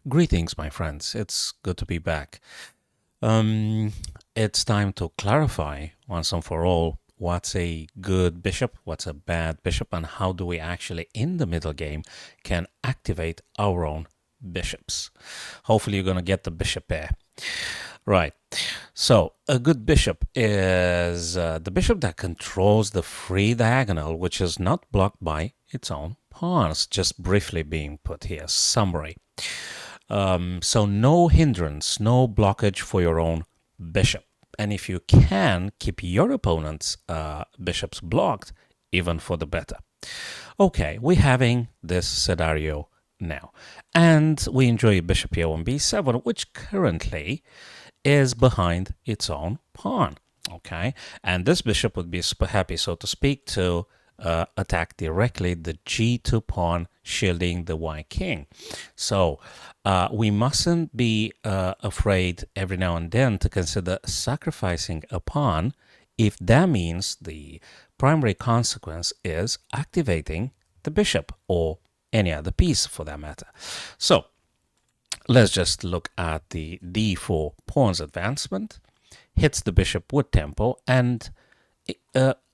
Greetings, my friends. It's good to be back. Um, it's time to clarify once and for all what's a good bishop, what's a bad bishop, and how do we actually, in the middle game, can activate our own bishops. Hopefully, you're going to get the bishop pair. Right. So, a good bishop is the bishop that controls the free diagonal, which is not blocked by its own pawns. Just briefly being put here. Summary. So no hindrance, no blockage for your own bishop. And if you can, keep your opponent's bishops blocked, even for the better. Okay, we're having this scenario now. And we enjoy bishop here on b7, which currently is behind its own pawn. Okay, and this bishop would be super happy, so to speak, to attack directly the g2 pawn, shielding the white king. So we mustn't be afraid every now and then to consider sacrificing a pawn if that means the primary consequence is activating the bishop or any other piece for that matter. So let's just look at the d4 pawn's advancement, hits the bishop with tempo, and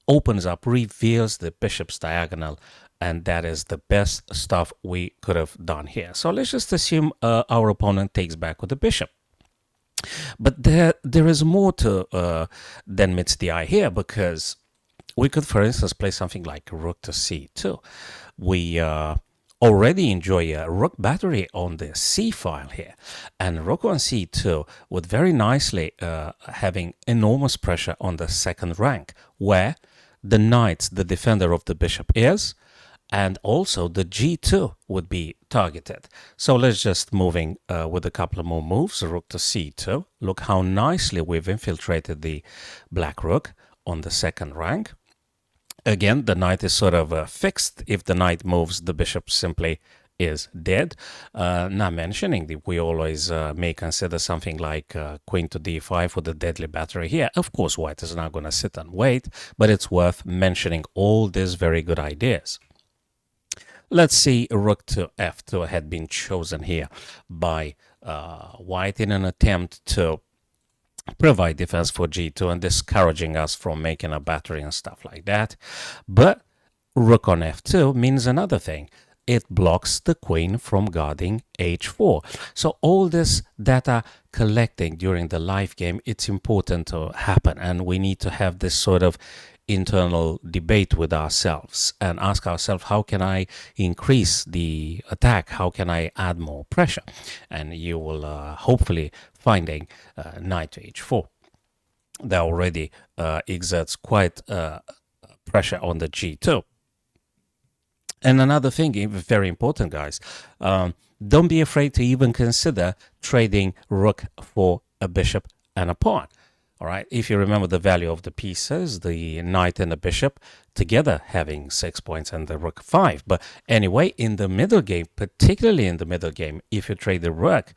opens up, reveals the bishop's diagonal, and that is the best stuff we could have done here. So let's just assume our opponent takes back with the bishop. But there is more to than meets the eye here, because we could, for instance, play something like rook to c2. We already enjoy a rook battery on the c file here, and rook on c2 would very nicely having enormous pressure on the second rank, where the knight, the defender of the bishop, is, and also the g2 would be targeted. So let's just moving with a couple of more moves. Rook to c2. Look how nicely we've infiltrated the black rook on the second rank. Again, the knight is sort of fixed. If the knight moves, the bishop simply is dead. Not mentioning that we always may consider something like queen to d5 with a deadly battery here. Of course, white is not going to sit and wait, but it's worth mentioning all these very good ideas. Let's see, rook to f2 had been chosen here by white in an attempt to provide defense for g2 and discouraging us from making a battery and stuff like that. But rook on f2 means another thing. It blocks the queen from guarding h4. So all this data collecting during the live game, it's important to happen, and we need to have this sort of internal debate with ourselves and ask ourselves, how can I increase the attack? How can I add more pressure? And you will hopefully finding knight to h4. That already exerts quite pressure on the g2. And another thing, very important, guys, don't be afraid to even consider trading rook for a bishop and a pawn. All right, if you remember the value of the pieces, the knight and the bishop together having 6 points and the rook 5. But anyway, in the middle game, particularly in the middle game, if you trade the rook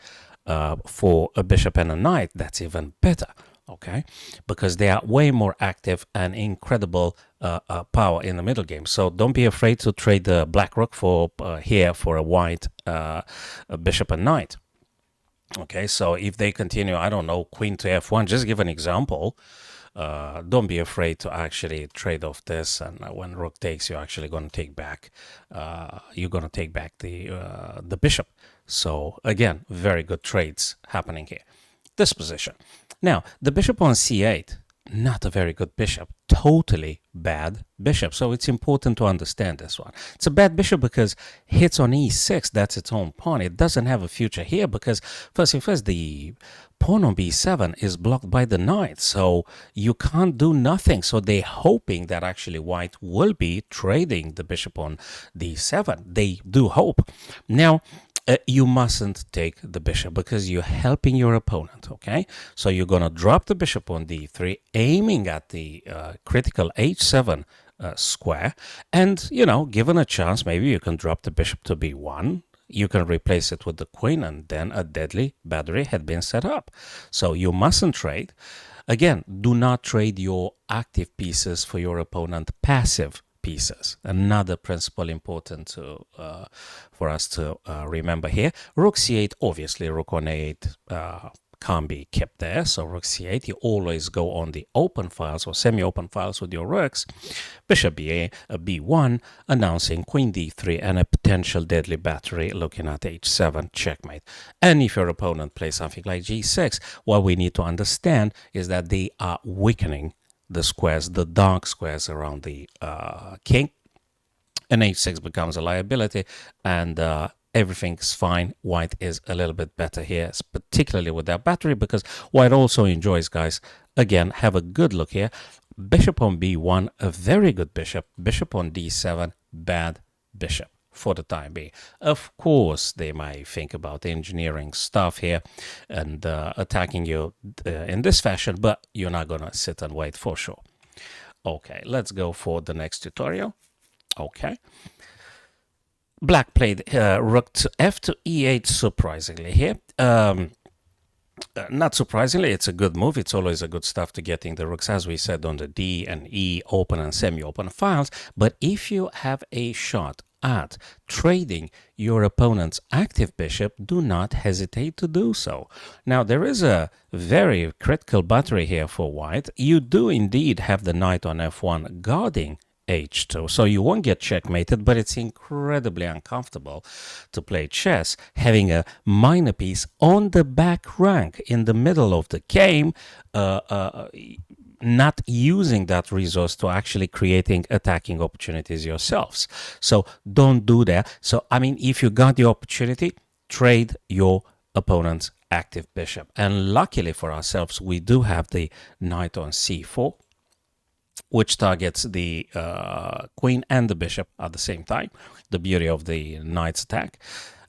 for a bishop and a knight, that's even better. Okay, because they are way more active and incredible power in the middle game. So don't be afraid to trade the black rook for here for a white a bishop and knight. Okay, so if they continue, I don't know, queen to f1, just give an example. Don't be afraid to actually trade off this, and when rook takes, you're actually going to take back. You're going to take back the bishop. So again, very good trades happening here. This position. Now, the bishop on c8, not a very good bishop, totally bad bishop. So it's important to understand this one. It's a bad bishop because hits on e6, that's its own pawn. It doesn't have a future here because, first thing first, the pawn on b7 is blocked by the knight. So you can't do nothing. So they're hoping that actually white will be trading the bishop on d7. They do hope. Now, you mustn't take the bishop because you're helping your opponent, okay? So you're going to drop the bishop on d3, aiming at the critical h7 square. And, you know, given a chance, maybe you can drop the bishop to b1. You can replace it with the queen, and then a deadly battery had been set up. So you mustn't trade. Again, do not trade your active pieces for your opponent passive pieces. Another principle important to for us to remember here. Rook c8, obviously rook on a8 can't be kept there. So rook c8, you always go on the open files or semi-open files with your rooks. Bishop b1, announcing queen d3 and a potential deadly battery looking at h7, checkmate. And if your opponent plays something like g6, what we need to understand is that they are weakening the squares, the dark squares around the king, and h6 becomes a liability, and everything's fine. White is a little bit better here, particularly with that battery, because white also enjoys, guys, again, have a good look here. Bishop on b1, a very good bishop. Bishop on d7, bad bishop for the time being. Of course, they might think about engineering stuff here and attacking you in this fashion, but you're not going to sit and wait for sure. Okay, let's go for the next tutorial. Okay. Black played rook to f to e8, surprisingly here. Not surprisingly, it's a good move. It's always a good stuff to getting the rooks, as we said, on the D and E open and semi-open files. But if you have a shot at trading your opponent's active bishop, do not hesitate to do so. Now, there is a very critical battery here for white. You do indeed have the knight on f1 guarding h2, so you won't get checkmated, but it's incredibly uncomfortable to play chess having a minor piece on the back rank in the middle of the game, not using that resource to actually creating attacking opportunities yourselves. So don't do that. So I mean, if you got the opportunity, trade your opponent's active bishop. And luckily for ourselves, we do have the knight on c4, which targets the queen and the bishop at the same time. The beauty of the knight's attack.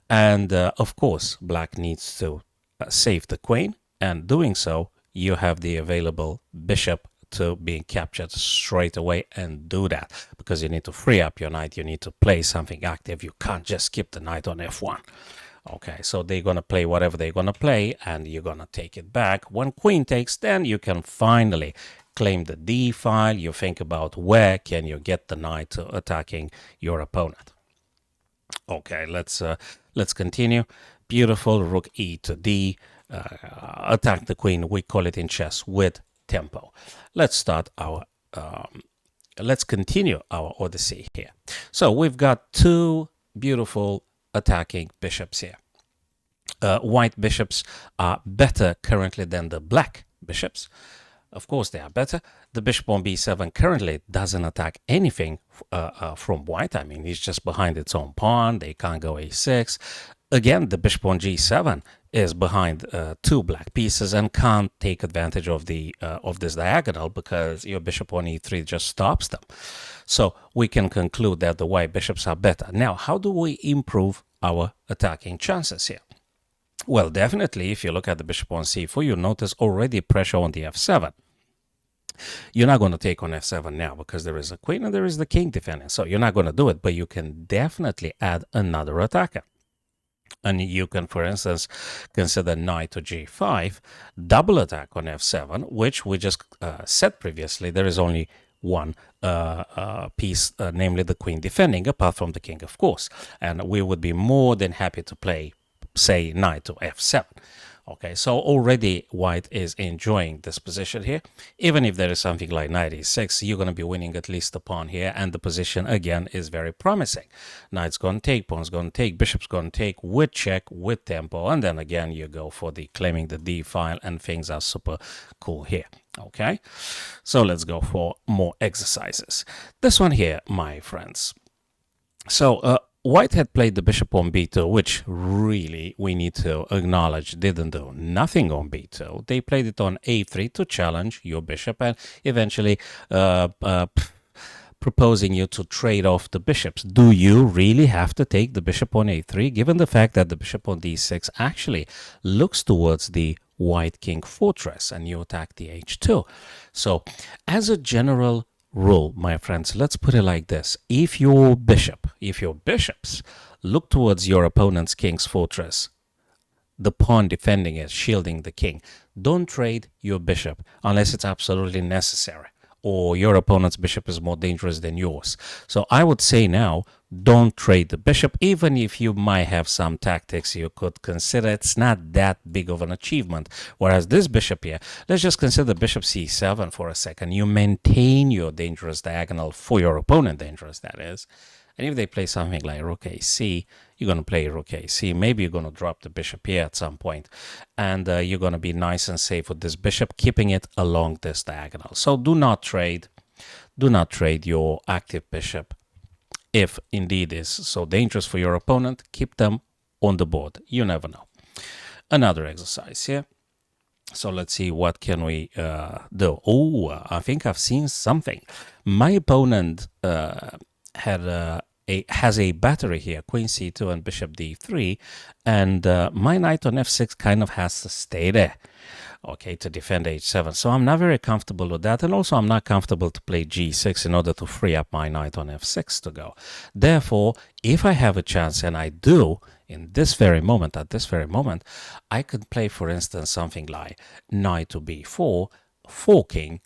And of course, black needs to save the queen. And doing so, you have the available bishop to being captured straight away, and do that. Because you need to free up your knight. You need to play something active. You can't just skip the knight on f1. Okay, so they're going to play whatever they're going to play, and you're going to take it back. When queen takes, then you can finally claim the d file. You think about where can you get the knight to attacking your opponent. Okay, let's continue. Beautiful, rook e to d, attack the queen. We call it in chess with tempo. Let's start our let's continue our odyssey here. So we've got two beautiful attacking bishops here. White bishops are better currently than the black bishops. Of course, they are better. The bishop on b7 currently doesn't attack anything from white. I mean, he's just behind its own pawn. They can't go a6. Again, the bishop on g7 is behind two black pieces and can't take advantage of the of this diagonal, because your bishop on e3 just stops them. So we can conclude that the white bishops are better. Now, how do we improve our attacking chances here? Well, definitely, if you look at the bishop on c4, you notice already pressure on the f7. You're not going to take on f7 now because there is a queen and there is the king defending. So you're not going to do it, but you can definitely add another attacker. And you can, for instance, consider knight to g5, double attack on f7, which we just said previously. There is only one piece, namely the queen defending, apart from the king, of course. And we would be more than happy to play, say, knight to f7. Okay, so already white is enjoying this position here. Even if there is something like knight e6, you're going to be winning at least a pawn here, and the position again is very promising. Knight's going to take, pawn's going to take, bishop's going to take with check, with tempo, and then again you go for the claiming the d file, and things are super cool here. Okay, so let's go for more exercises. This one here, my friends. So white had played the bishop on b2, which really we need to acknowledge didn't do nothing on b2. They played it on a3 to challenge your bishop and eventually proposing you to trade off the bishops. Do you really have to take the bishop on a3, given the fact that the bishop on d6 actually looks towards the white king fortress and you attack the h2? So as a general rule, my friends, let's put it like this. If your bishops look towards your opponent's king's fortress, the pawn defending it, shielding the king, don't trade your bishop unless it's absolutely necessary. or your opponent's bishop is more dangerous than yours. So I would say now, don't trade the bishop, even if you might have some tactics you could consider. It's not that big of an achievement. Whereas this bishop here, let's just consider bishop c7 for a second. You maintain your dangerous diagonal for your opponent, dangerous that is. And if they play something like rook ac, you're going to play rook ac. Maybe you're going to drop the bishop here at some point. And you're going to be nice and safe with this bishop, keeping it along this diagonal. So do not trade your active bishop. If indeed is so dangerous for your opponent, keep them on the board. You never know. Another exercise here. So let's see, what can we do? Oh, I think I've seen something. My opponent has a battery here, queen c2 and bishop d3, and my knight on f6 kind of has to stay there, okay, to defend h7. So I'm not very comfortable with that, and also I'm not comfortable to play g6 in order to free up my knight on f6 to go. Therefore, if I have a chance, and I do in this very moment, at this very moment, I could play, for instance, something like knight to b4, forking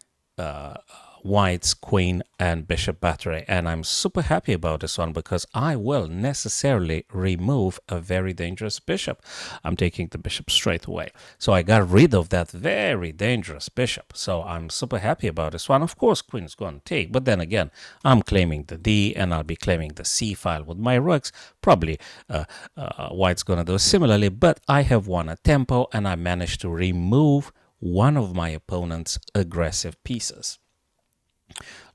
white's queen and bishop battery, and I'm super happy about this one because I will necessarily remove a very dangerous bishop. I'm taking the bishop straight away, so I got rid of that very dangerous bishop. So I'm super happy about this one. Of course, queen is going to take, but then again, I'm claiming the d, and I'll be claiming the c file with my rooks. Probably white's going to do similarly, but I have won a tempo, and I managed to remove one of my opponent's aggressive pieces.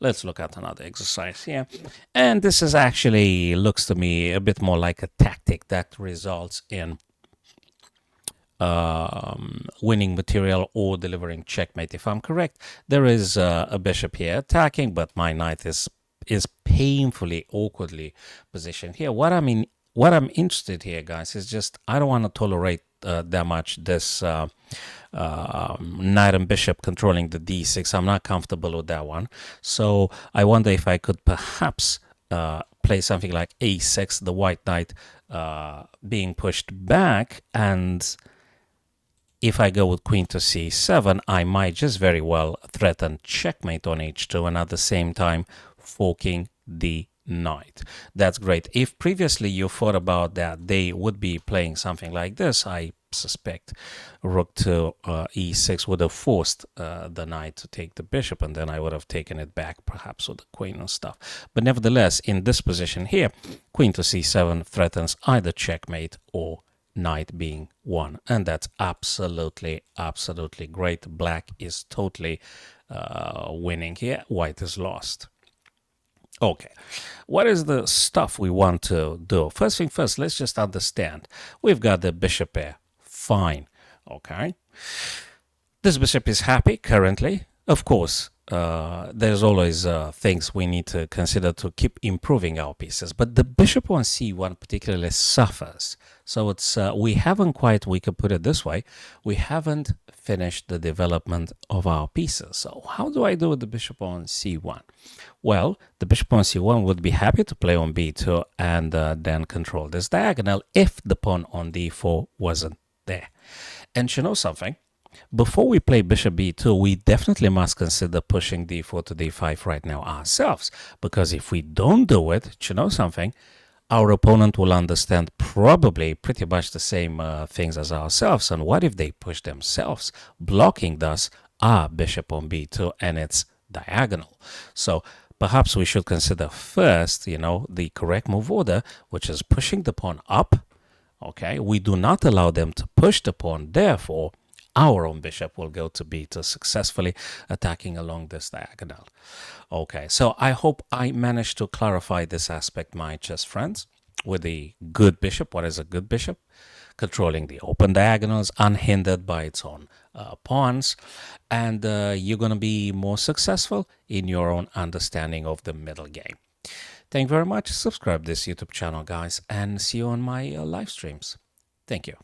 Let's look at another exercise here. And this is actually, looks to me a bit more like a tactic that results in winning material or delivering checkmate. If I'm correct, there is a bishop here attacking, but my knight is painfully, awkwardly positioned here. What I'm interested here, guys, is just I don't want to tolerate that much this knight and bishop controlling the d6. I'm not comfortable with that one. So I wonder if I could perhaps play something like a6, the white knight being pushed back, and if I go with queen to c7, I might just very well threaten checkmate on h2 and at the same time forking the knight. That's great. If previously you thought about that they would be playing something like this, I suspect rook to e6 would have forced the knight to take the bishop, and then I would have taken it back perhaps with the queen and stuff. But nevertheless, in this position here, queen to c7 threatens either checkmate or knight being won, and that's absolutely great. Black is totally winning here, white is lost. Okay, what is the stuff we want to do? First thing first, let's just understand. We've got the bishop here. Fine. Okay. This bishop is happy currently. Of course, there's always things we need to consider to keep improving our pieces. But the bishop on c1 particularly suffers. So it's we could put it this way, we haven't finished the development of our pieces. So how do I do with the bishop on c1? Well, the bishop on c1 would be happy to play on b2 and then control this diagonal if the pawn on d4 wasn't there. And you know something? Before we play bishop b2, we definitely must consider pushing d4 to d5 right now ourselves, because if we don't do it, you know something? Our opponent will understand probably pretty much the same things as ourselves. And what if they push themselves, blocking thus our bishop on b2 and its diagonal? So perhaps we should consider first, the correct move order, which is pushing the pawn up. Okay, we do not allow them to push the pawn, therefore our own bishop will go to b2, successfully attacking along this diagonal. Okay, so I hope I managed to clarify this aspect, my chess friends, with the good bishop. What is a good bishop? Controlling the open diagonals, unhindered by its own pawns, and you're going to be more successful in your own understanding of the middle game. Thank you very much. Subscribe to this YouTube channel, guys, and see you on my live streams. Thank you.